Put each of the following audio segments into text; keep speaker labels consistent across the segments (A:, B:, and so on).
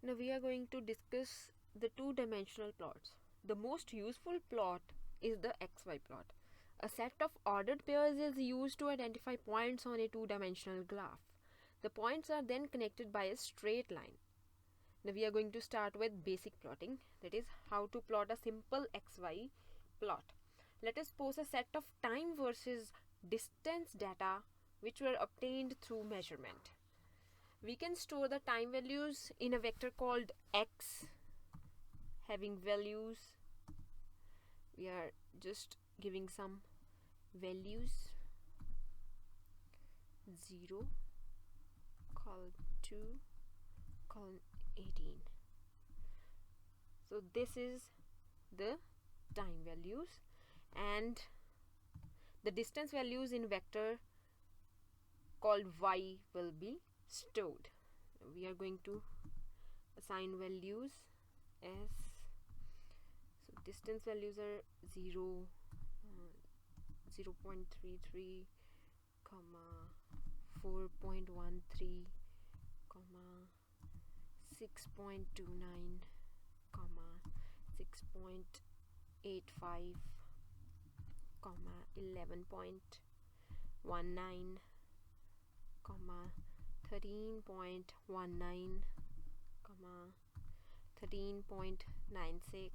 A: Now we are going to discuss the two-dimensional plots. The most useful plot is the XY plot. A set of ordered pairs is used to identify points on a two-dimensional graph. The points are then connected by a straight line. Now we are going to start with basic plotting, that is how to plot a simple XY plot. Let us suppose a set of time versus distance data which were obtained through measurement. We can store the time values in a vector called x, having values. We are just giving some values, 0, column 2, column 18. So this is the time values, and the distance values in vector called y will be stored. We are going to assign values as, so distance values are 0, 0.33, 4.13, 6.29, 6.85, 11.19, 13.19, 13.96,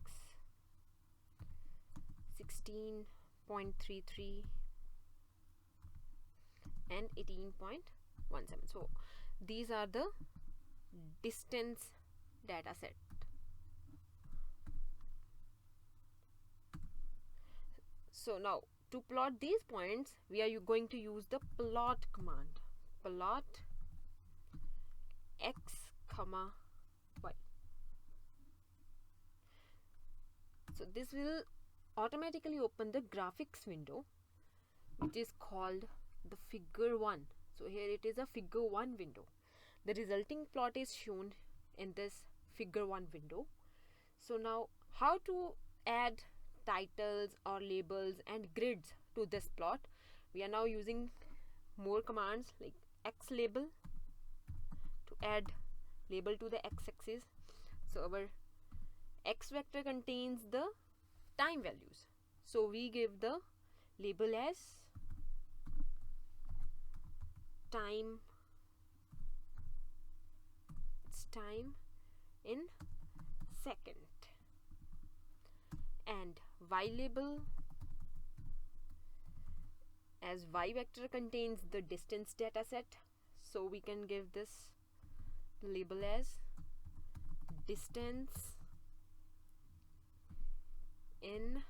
A: 16.33, and 18.17. So these are the distance data set. So now to plot these points, we are going to use the plot command. Plot x, y. So this will automatically open the graphics window, which is called the figure 1. So here it is a figure 1 window. The resulting plot is shown in this figure 1 window. So now how to add titles or labels and grids to this plot? We are now using more commands like x label to add label to the x-axis. So our x vector contains the time values, so we give the label as time. It's time in second. And y label, as y vector contains the distance data set, so we can give this label as distance in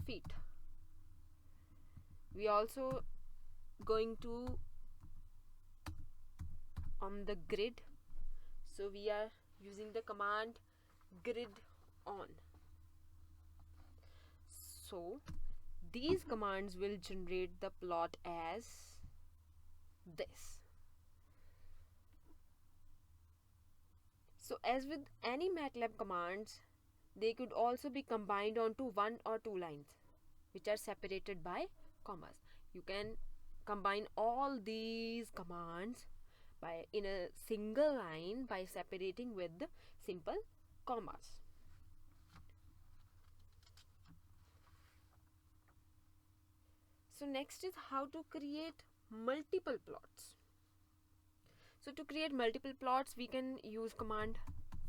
A: feet. We also going to on the grid, so we are using the command grid on. So these commands will generate the plot as this. So as with any MATLAB commands, they could also be combined onto one or two lines which are separated by commas. You can combine all these commands in a single line by separating with the simple commas. So next is how to create multiple plots. So to create multiple plots, we can use command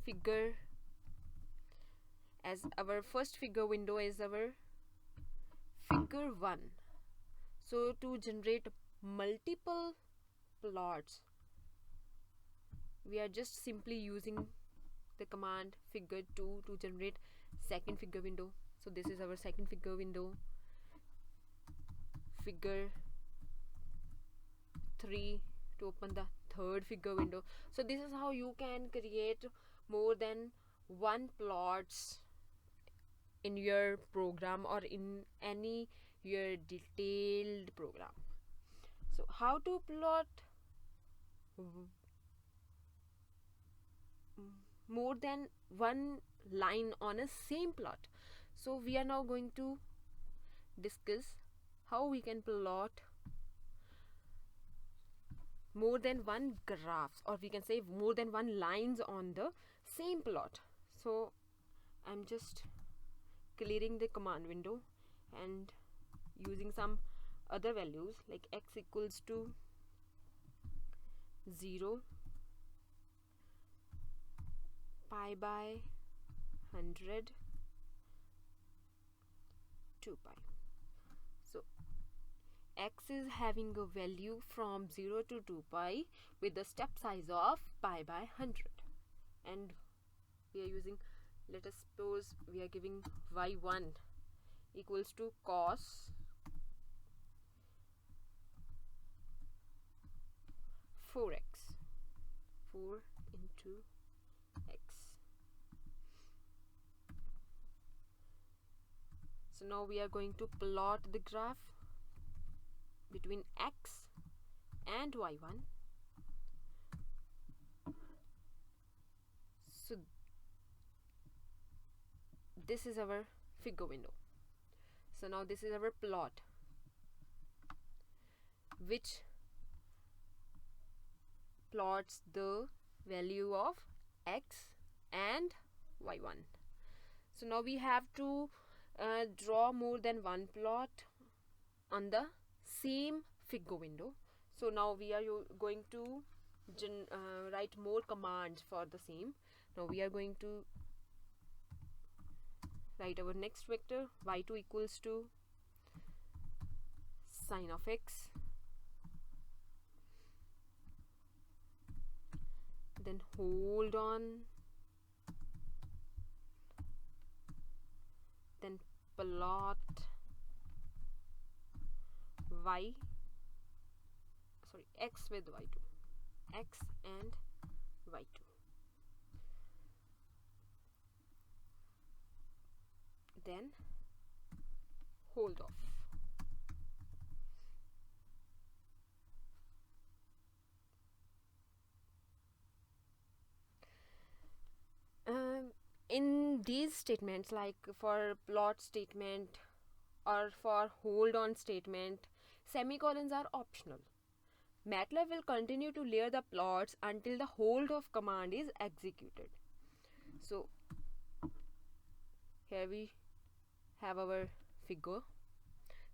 A: figure, as our first figure window is our figure 1. So to generate multiple plots, we are just simply using the command figure 2 to generate second figure window. So this is our second figure window, figure 3 to open the third figure window. So this is how you can create more than one plots in your program or in any your detailed program. So how to plot more than one line on a same plot? So we are now going to discuss how we can plot more than one graphs, or we can say more than one lines on the same plot. So I'm just clearing the command window and using some other values like x equals to 0, pi by 100, 2 pi. So x is having a value from 0 to 2 pi with the step size of pi by 100, and we are using, let us suppose we are giving y1 equals to cos 4x, 4 into x. So now we are going to plot the graph between x and y1. So this is our figure window. So now this is our plot, which plots the value of x and y1. So now we have to draw more than one plot on the same figure window. So now we are going to write more commands for the same. Now we are going to write our next vector, y2 equals to sine of x, then hold on, then plot x with y2, x and y2. Then hold off. In these statements, like for plot statement or for hold on statement, semicolons are optional. MATLAB will continue to layer the plots until the hold off command is executed. So here we have our figure.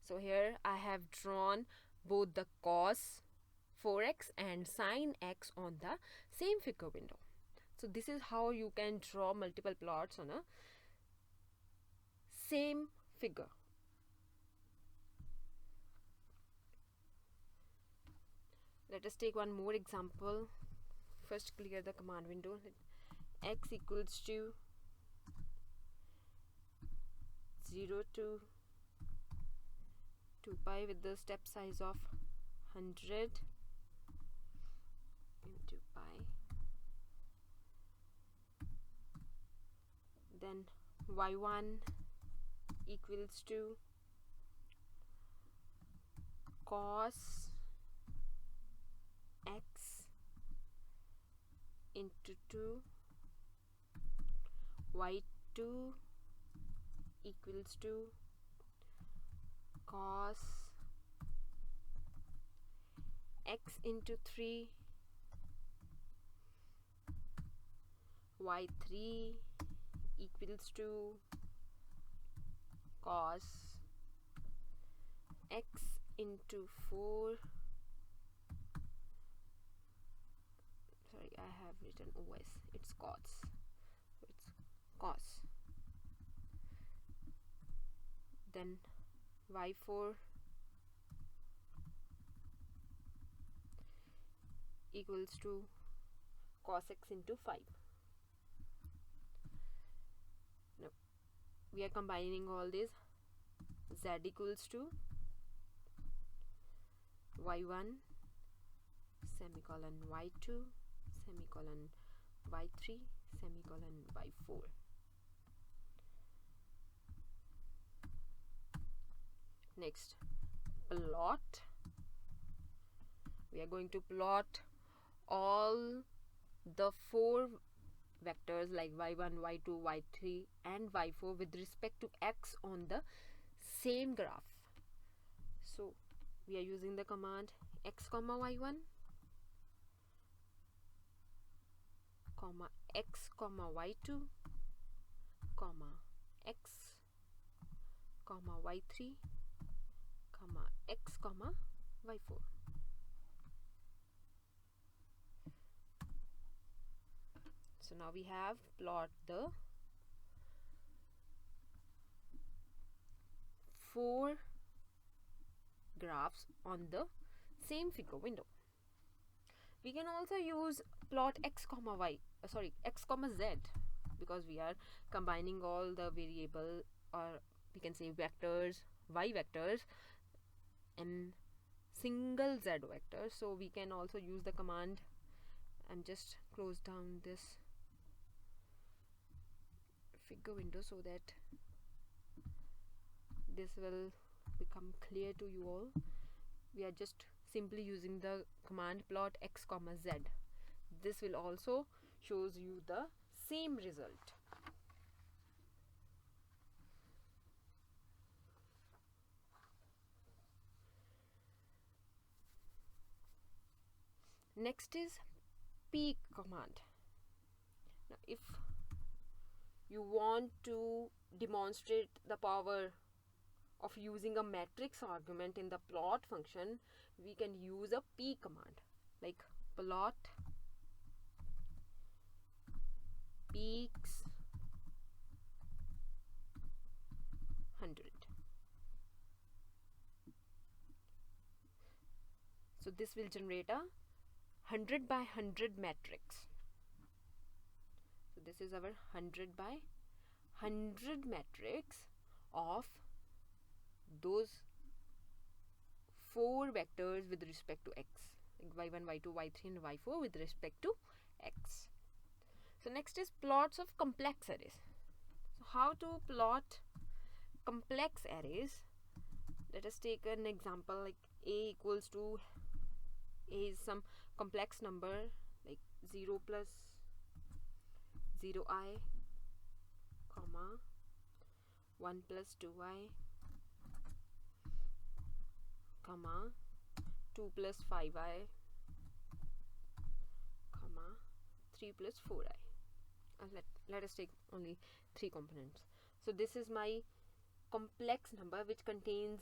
A: So here I have drawn both the cos 4x and sine x on the same figure window. So this is how you can draw multiple plots on a same figure. Let us take one more example. First clear the command window. X equals to 0 to 2 pi with the step size of 100 into pi. Then y1 equals to cos x into 2, y2 equals to cos x into 3, y3 equals to cos x into 4, sorry, I have written OS, it's cos, so it's cos. Then y4 equals to cos x into 5. Now we are combining all these. Z equals to y1 semicolon y2 semicolon y3 semicolon y4. Next, plot. We are going to plot all the 4 vectors like y1, y2, y3 and y4 with respect to x on the same graph. So we are using the command x comma y1 comma x comma y2 comma x comma y3 comma x comma y4. So now we have plot the 4 graphs on the same figure window. We can also use plot x comma y, x comma z, because we are combining all the variable, or we can say vectors, y vectors and single z vector. So we can also use the command. I'm just close down this figure window so that this will become clear to you all. We are just simply using the command plot x comma z. This will also shows you the same result. Next is peek command. Now if you want to demonstrate the power of using a matrix argument in the plot function, we can use a peek command, like plot peeks 100. So this will generate a 100 by 100 matrix. So this is our 100 by 100 matrix of those 4 vectors with respect to x, like y1, y2, y3 and y4 with respect to x. So next is plots of complex arrays. So how to plot complex arrays? Let us take an example, like a equals to, a is some complex number like 0 plus 0i comma 1 plus 2i comma 2 plus 5i comma 3 plus 4i. Let us take only 3 components. So this is my complex number which contains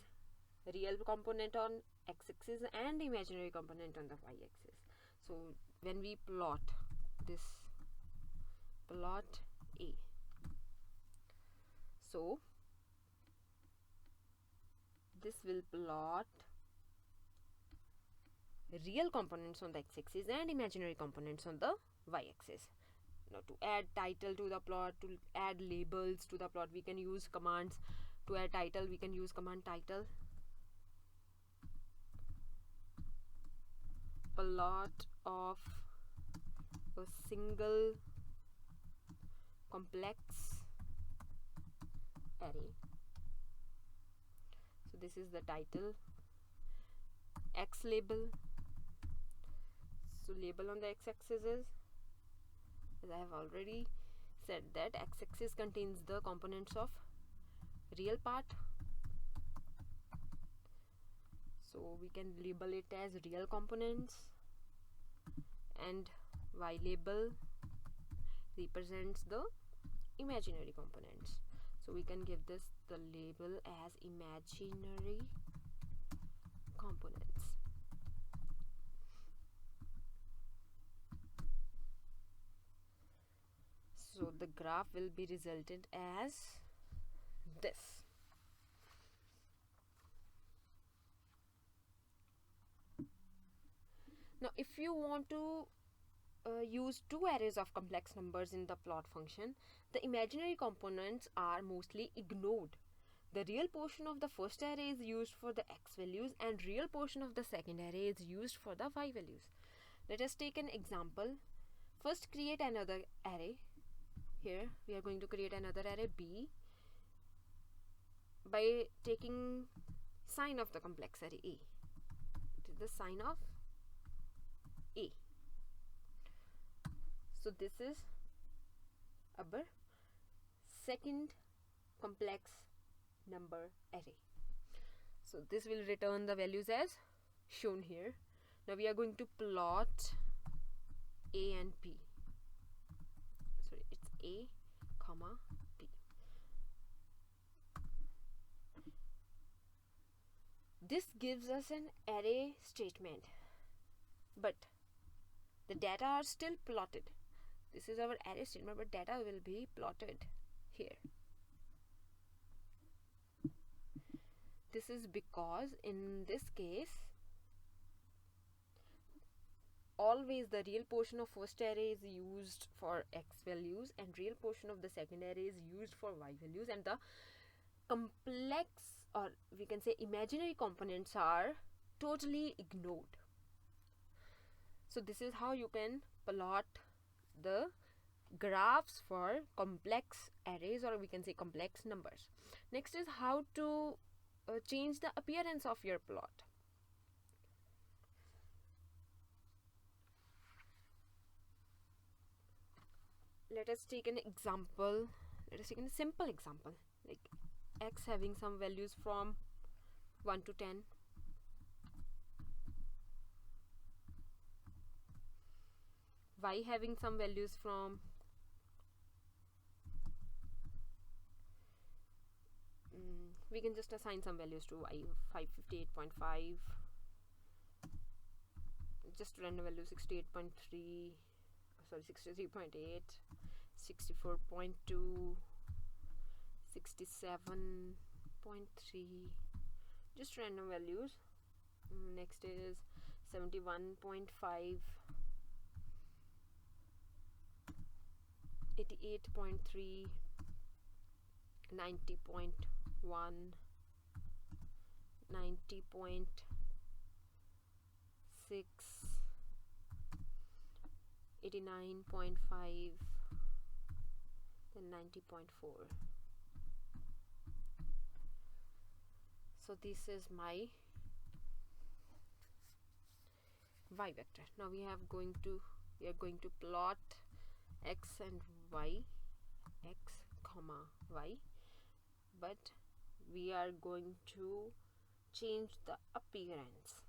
A: real component on x-axis and imaginary component on the y-axis. So when we plot this, plot a, so this will plot real components on the x-axis and imaginary components on the y-axis. Now to add title to the plot, to add labels to the plot, we can use commands. To add title, we can use command title plot of a single complex array. So this is the title. X label. So label on the x-axis is, as I have already said, that x-axis contains the components of real part. So we can label it as real components, and y label represents the imaginary components. So we can give this the label as imaginary components. So the graph will be resulted as this. Now if you want to use 2 arrays of complex numbers in the plot function, the imaginary components are mostly ignored. The real portion of the first array is used for the x values and real portion of the second array is used for the y values. Let us take an example. First create another array. Here we are going to create another array B by taking sign of the complex array A. It is the sign of A. So this is our second complex number array. So this will return the values as shown here. Now we are going to plot A and B. A, comma B. This gives us an array statement, but the data are still plotted. This is our array statement, but data will be plotted here. This is because in this case, always the real portion of first array is used for x values and real portion of the second array is used for y values, and the complex, or we can say imaginary components, are totally ignored. So this is how you can plot the graphs for complex arrays, or we can say complex numbers. Next is how to change the appearance of your plot. Let us take an example. Let us take a simple example, like x having some values from 1 to 10, y having some values from we can just assign some values to y, 558.5, just random value 68.3, sorry 63.8, 64.2, 67.3, just random values. Next is 71.5, 88.3, 90.1, 90.6, 89.5, then 90.4. So this is my y vector. Now we are going to plot x and y, x comma y, but we are going to change the appearance.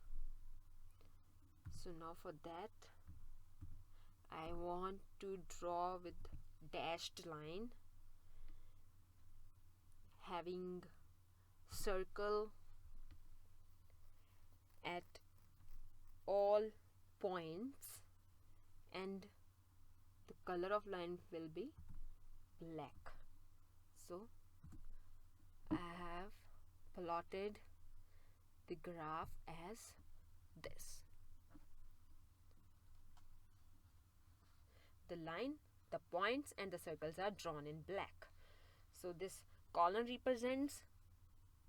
A: So now for that I want to draw with dashed line having circle at all points, and the color of line will be black. So I have plotted the graph as this. The line, the points and the circles are drawn in black. So this column represents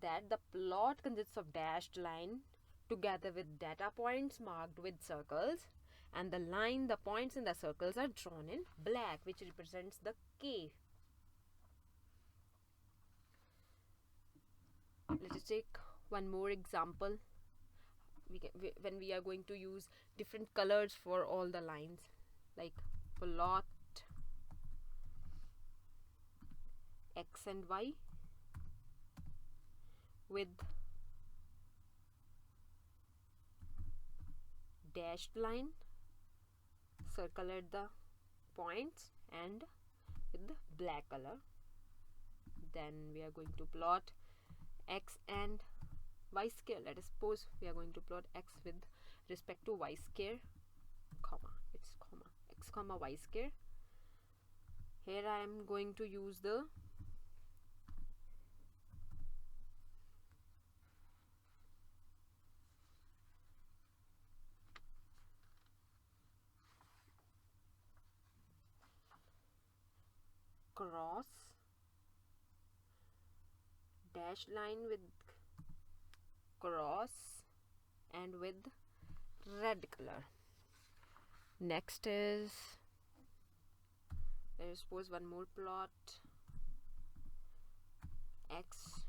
A: that the plot consists of dashed line together with data points marked with circles, and the line, the points and the circles are drawn in black, which represents the K. Let us take one more example. When we are going to use different colors for all the lines, like plot x and y with dashed line, circle at the points and with the black color. Then we are going to plot x and y square. Let us suppose we are going to plot x with respect to y square, comma, it's comma, x comma y square. Here I am going to use the cross dash line with cross and with red color. Next is, let us suppose one more plot x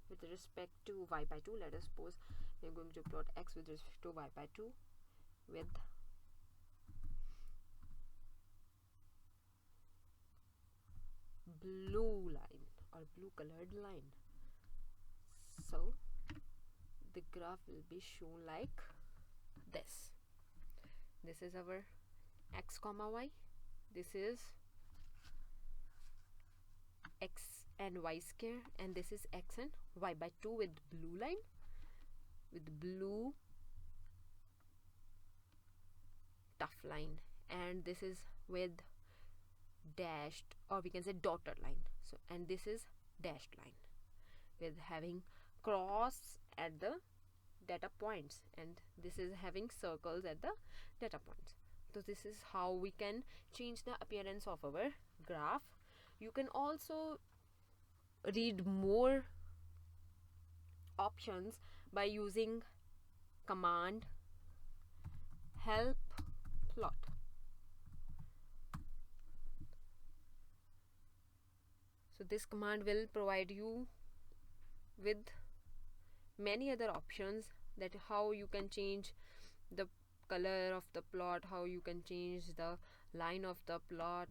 A: with respect to y by 2. Let us suppose we are going to plot x with respect to y by 2 with blue line or blue colored line. So the graph will be shown like this. This is our x comma y, this is x and y square, and this is x and y by 2 with blue line, with blue tough line, and this is with dashed, or we can say dotted line. So, and this is dashed line with having cross at the data points, and this is having circles at the data points. So this is how we can change the appearance of our graph. You can also read more options by using command help plot. So this command will provide you with many other options, that how you can change the color of the plot, how you can change the line of the plot.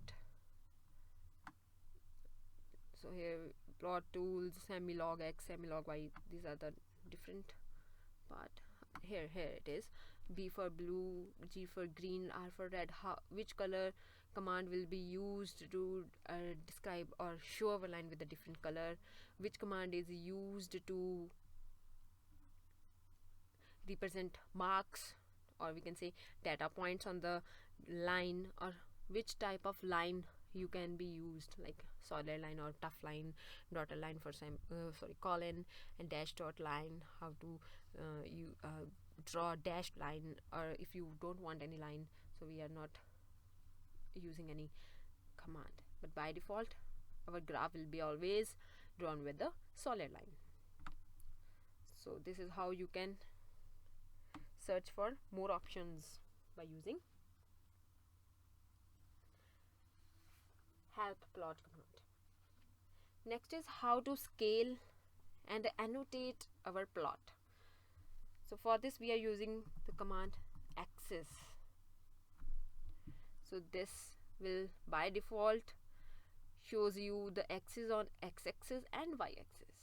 A: So here plot tools, semi-log x, semi-log y, these are the different part. Here it is, B for blue, G for green, R for red. Which color command will be used to describe or show a line with a different color, which command is used to represent marks, or we can say data points on the line, or which type of line you can be used, like solid line or tough line, dotted line for colon, and dash dot line, how to you draw dashed line, or if you don't want any line, so we are not using any command. But by default our graph will be always drawn with the solid line. So this is how you can search for more options by using help plot command. Next is how to scale and annotate our plot. So for this we are using the command axis. So this will by default shows you the axis on x-axis and y-axis.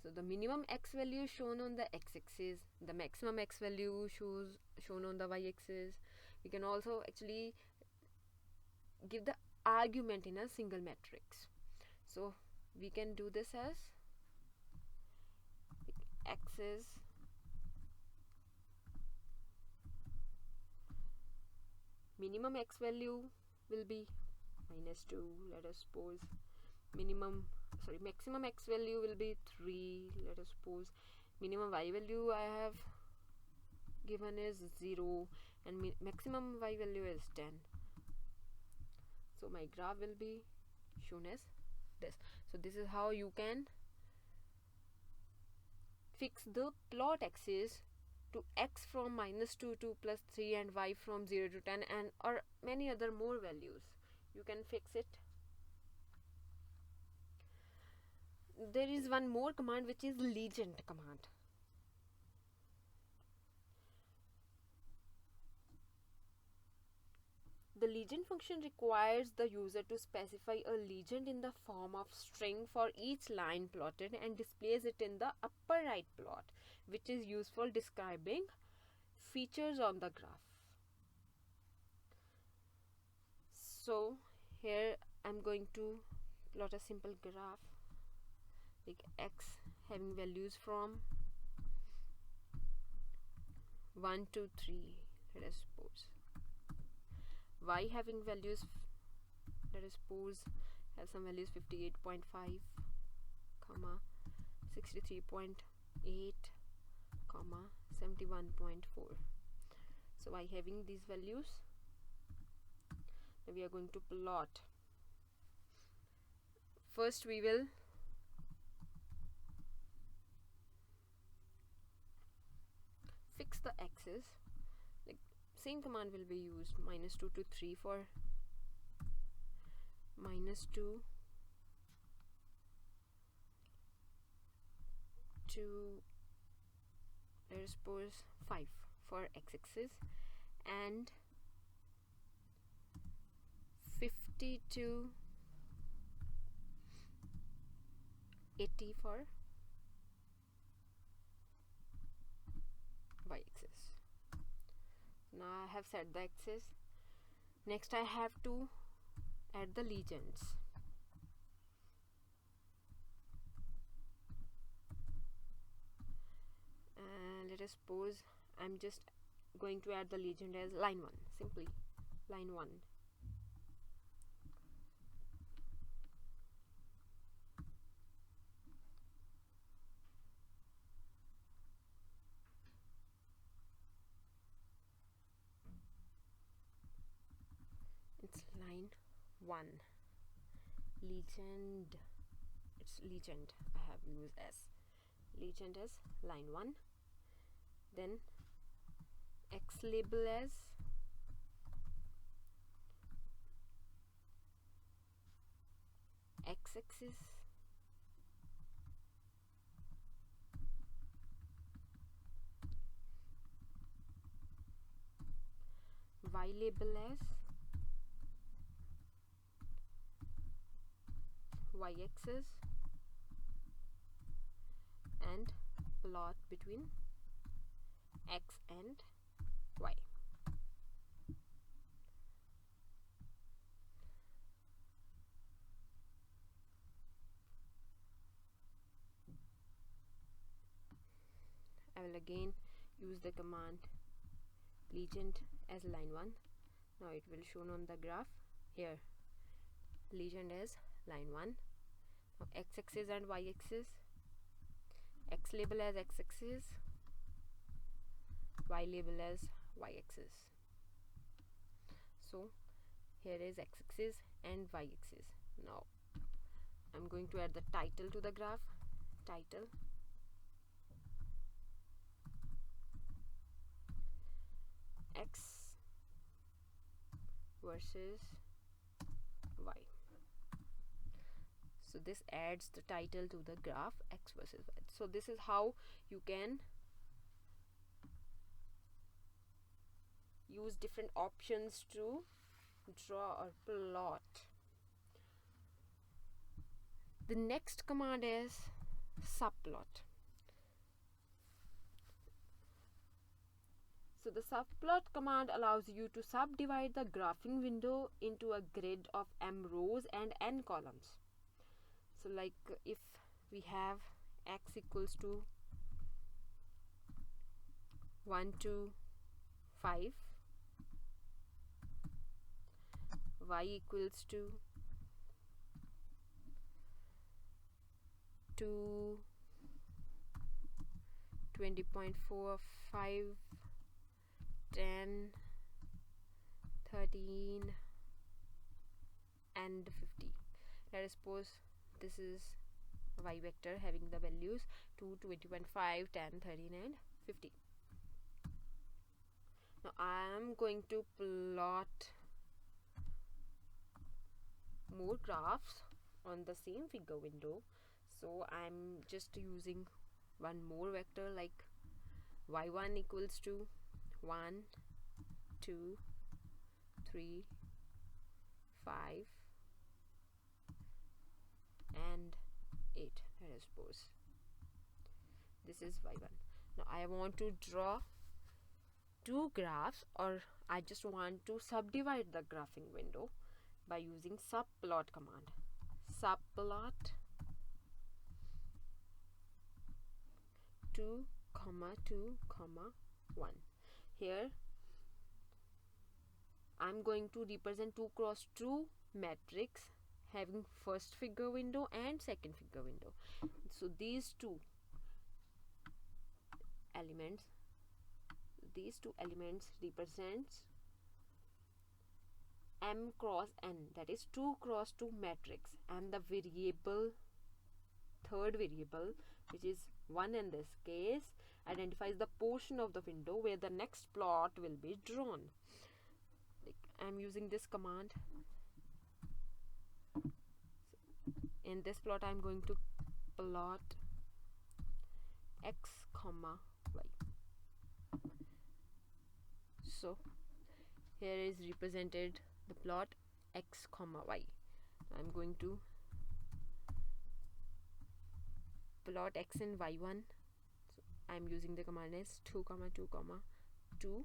A: So the minimum x value shown on the x-axis, the maximum x value shown on the y-axis. We can also actually give the argument in a single matrix. So we can do this as axis minimum x value will be -2, let us suppose. Maximum x value will be 3, let us suppose. Minimum y value I have given is 0, and maximum y value is 10. So my graph will be shown as this. So this is how you can fix the plot axis to x from -2 to +3, and y from 0 to 10, and or many other more values. You can fix it. There is one more command, which is legend command. The legend function requires the user to specify a legend in the form of string for each line plotted, and displays it in the upper right plot, which is used for describing features on the graph. So here I'm going to plot a simple graph, like x having values from 1 to 3, let us suppose. Y having values, let us suppose, have some values 58.5, 63.8, 71.4. So by having these values, we are going to plot. First we will fix the axis. Like same command will be used, -2 to 3 for -2 to, let us suppose, 5 for x-axis, and 50 to 80 for y-axis. Now I have set the axis. Next I have to add the legends. let us suppose I'm just going to add the legend as line 1, simply line 1. It's line 1, legend, it's legend, I have used as legend as line 1, then X label as x-axis, y label as y-axis, and plot between x and y. I will again use the command legend as line 1. Now it will shown on the graph here, legend as line 1. Now x-axis and y-axis, x label as x-axis, y label as y-axis. So here is x-axis and y-axis. Now I'm going to add the title to the graph, title x versus y. So this adds the title to the graph, x versus y. So this is how you can use different options to draw or plot. The next command is subplot. So the subplot command allows you to subdivide the graphing window into a grid of m rows and n columns. So like if we have x equals to 1 to 5, y equals to 2, 20.4, 5, 10, 13 and 50. Let us suppose this is y vector having the values 2, 20.5, 10, 13 and 50. Now I am going to plot more graphs on the same figure window. So I'm just using one more vector, like y1 equals to 1, 2, 3, 5 and 8. Let us suppose this is y1. Now I want to draw two graphs, or I just want to subdivide the graphing window by using subplot command. Subplot 2, 2, 1. Here I'm going to represent 2 cross 2 matrix having first figure window and second figure window. So these two elements represents m cross n, that is 2 cross 2 matrix, and the variable, third variable, which is 1 in this case, identifies the portion of the window where the next plot will be drawn. Like I'm using this command. In this plot I'm going to plot x comma y. So here is represented the plot x comma y. I'm going to plot x in y1. So I'm using the command as 2, 2, 2.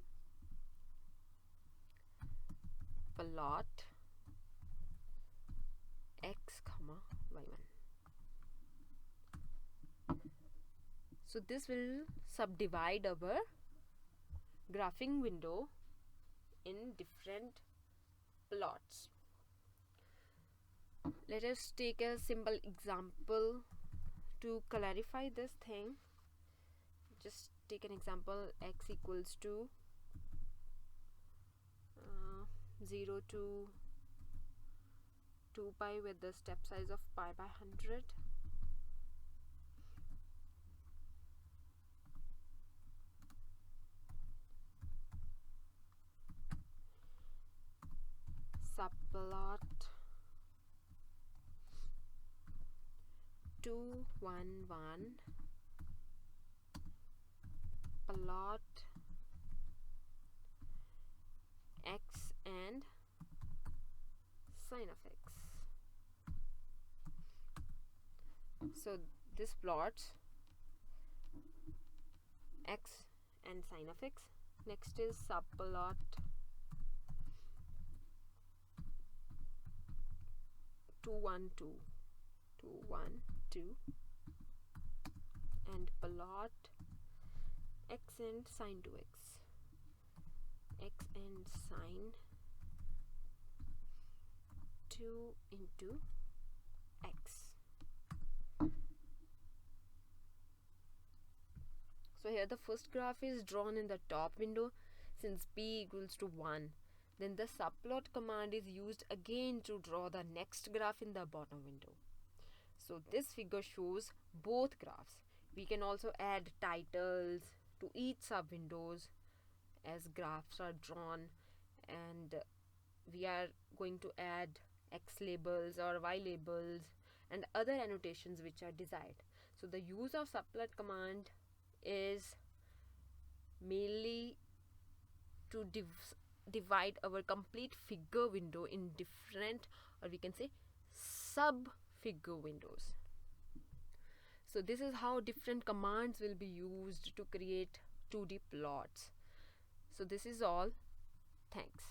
A: Plot x comma y1. So this will subdivide our graphing window in different plots. Let us take a simple example to clarify this thing. Just take an example, x equals to 0 to 2 pi with the step size of pi by 100. Subplot 2 1 1 plot x and sine of x. So this plots x and sine of x. Next is subplot 2 1 2 2 1 2 and plot x and sine 2x, x and sine 2 into x. So here the first graph is drawn in the top window since p equals to 1. Then the subplot command is used again to draw the next graph in the bottom window. So this figure shows both graphs. We can also add titles to each sub windows as graphs are drawn, and we are going to add x labels or y labels and other annotations which are desired. So the use of subplot command is mainly to divide our complete figure window in different, or we can say, sub figure windows. So this is how different commands will be used to create 2D plots. So this is all. Thanks.